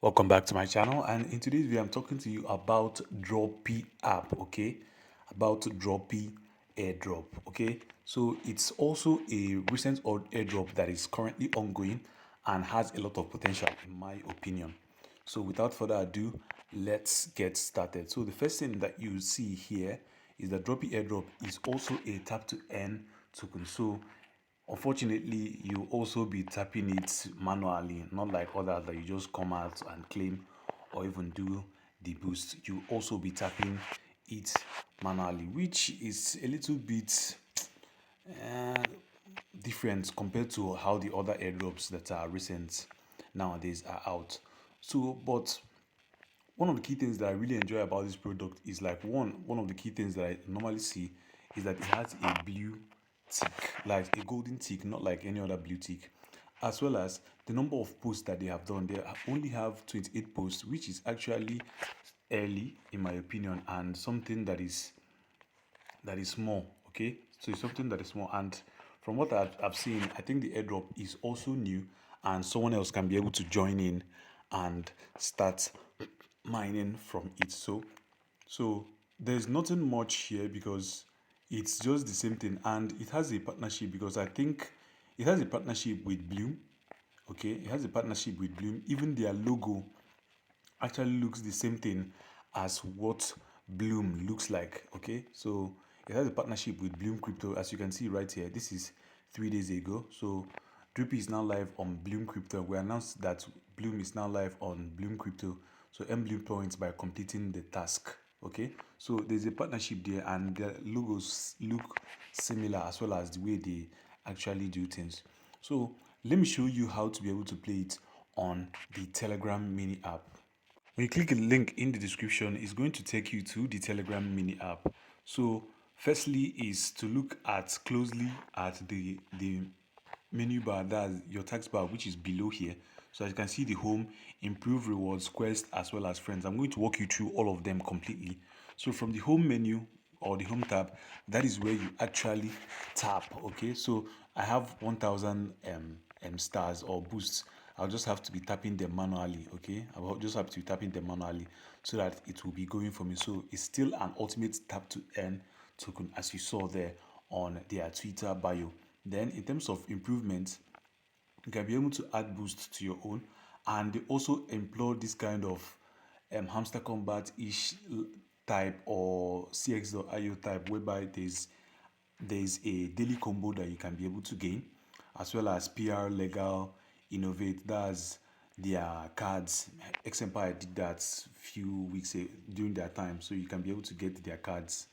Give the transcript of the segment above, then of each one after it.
Welcome back to my channel, and in today's video I'm talking to you about Dropee app. Okay, about Dropee Airdrop. Okay, so it's also a recent airdrop that is currently ongoing and has a lot of potential in my opinion. So without further ado, let's get started. So the first thing that you see here is that Dropee Airdrop is also a tap to earn token. So unfortunately, you also be tapping it manually, not like others that you just come out and claim or even do the boost. You also be tapping it manually, which is a little bit uh, different compared to how the other airdrops that are recent nowadays are out. So, but one of the key things that I really enjoy about this product is like one of the key things that I normally see is that it has a blue tick, like a golden tick, not like any other blue tick, as well as the number of posts that they have done. They only have 28 posts, which is actually early in my opinion, and something that is small. Okay, so it's something that is small, and from what I've seen, I think the airdrop is also new, and someone else can be able to join in and start mining from it. So there's nothing much here because it's just the same thing, and it has a partnership because I think it has a partnership with Bloom. Okay, it has a partnership with Bloom. Even their logo actually looks the same thing as what Bloom looks like. Okay, so it has a partnership with Bloom Crypto, as you can see right here. This is 3 days ago. So Dropee is now live on Bloom Crypto. We announced that Bloom is now live on Bloom Crypto. So earn Bloom points by completing the task. Okay, so there's a partnership there, and the logos look similar as well as the way they actually do things. So let me show you how to be able to play it on the Telegram mini app. When you click the link in the description, it's going to take you to the Telegram mini app. So firstly is to look at closely at the menu bar, that's your tax bar, which is below here. So as you can see, the home, improve rewards, quest, as well as friends. I'm going to walk you through all of them completely. So from the home menu or the home tab, that is where you actually tap. Okay, so I have 1000 stars or boosts. I'll just have to be tapping them manually. Okay, I'll just have to be tapping them manually so that it will be going for me. So it's still an ultimate tap to earn token, as you saw there on their Twitter bio. Then in terms of improvements, you can be able to add boost to your own, and they also employ this kind of hamster combat ish type or cx.io type, whereby there's a daily combo that you can be able to gain, as well as PR legal innovate. That's their cards. X Empire did that few weeks during their time, so you can be able to get their cards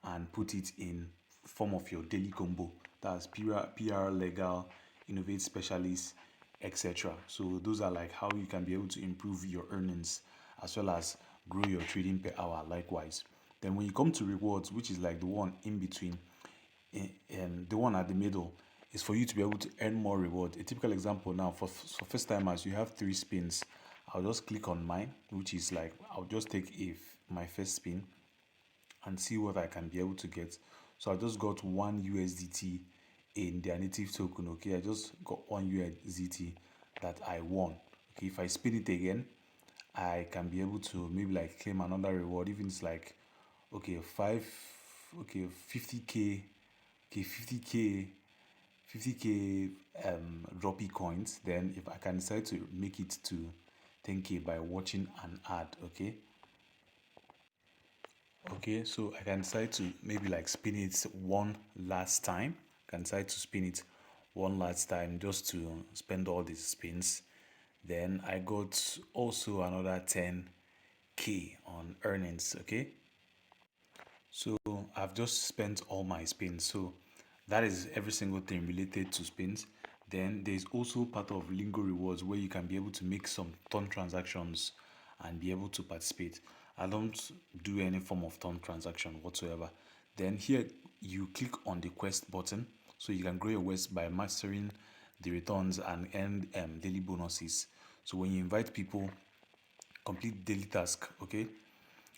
and put it in form of your daily combo. That's PR legal innovate specialist, etc. So those are like how you can be able to improve your earnings as well as grow your trading per hour likewise. Then when you come to rewards, which is like the one in between, the one at the middle, is for you to be able to earn more reward. A typical example now for first timers, you have 3 spins. I'll just click on mine, which is like I'll just take my first spin and see what I can be able to get. So I just got 1 USDT in their native token. Okay, I just got 1 USDT that I won. Okay, if I spin it again, I can be able to maybe like claim another reward. Even it's like okay, 50k, okay, 50k Dropee coins. Then if I can decide to make it to 10k by watching an ad. Okay, so I can decide to maybe like spin it one last time. I can decide to spin it one last time just to spend all these spins. Then I got also another 10k on earnings. Okay, so I've just spent all my spins. So that is every single thing related to spins. Then there's also part of Lingo rewards where you can be able to make some ton transactions and be able to participate. I don't do any form of ton transaction whatsoever. Then here you click on the quest button so you can grow your quest by mastering the returns and earn daily bonuses. So when you invite people, complete daily task. Okay,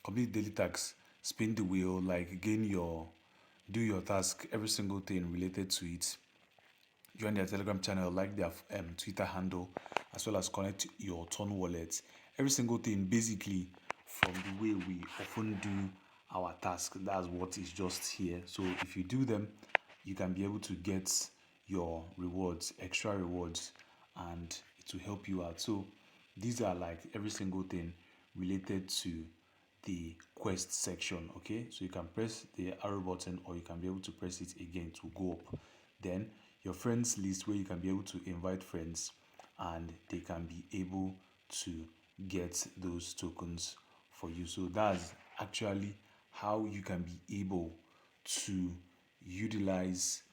complete daily tasks, spin the wheel, like do your task, every single thing related to it. Join their Telegram channel, like their Twitter handle, as well as connect your Ton wallet, every single thing basically from the way we often do our task. That's what is just here. So if you do them, you can be able to get your rewards, extra rewards, and it will help you out. So these are like every single thing related to the quest section. Okay, so you can press the arrow button or you can be able to press it again to go up. Then your friends list, where you can be able to invite friends and they can be able to get those tokens for you. So that's actually how you can be able to utilize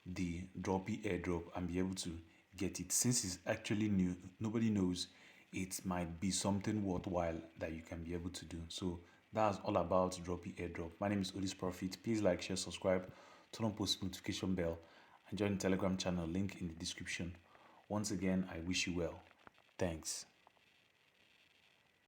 the Dropee airdrop and be able to get it. Since it's actually new, nobody knows, it might be something worthwhile that you can be able to do. So that's all about Dropee airdrop. My name is Odis Profit. Please like, share, subscribe, turn on post notification bell, and join the Telegram channel, link in the description. Once again, I wish you well. Thanks.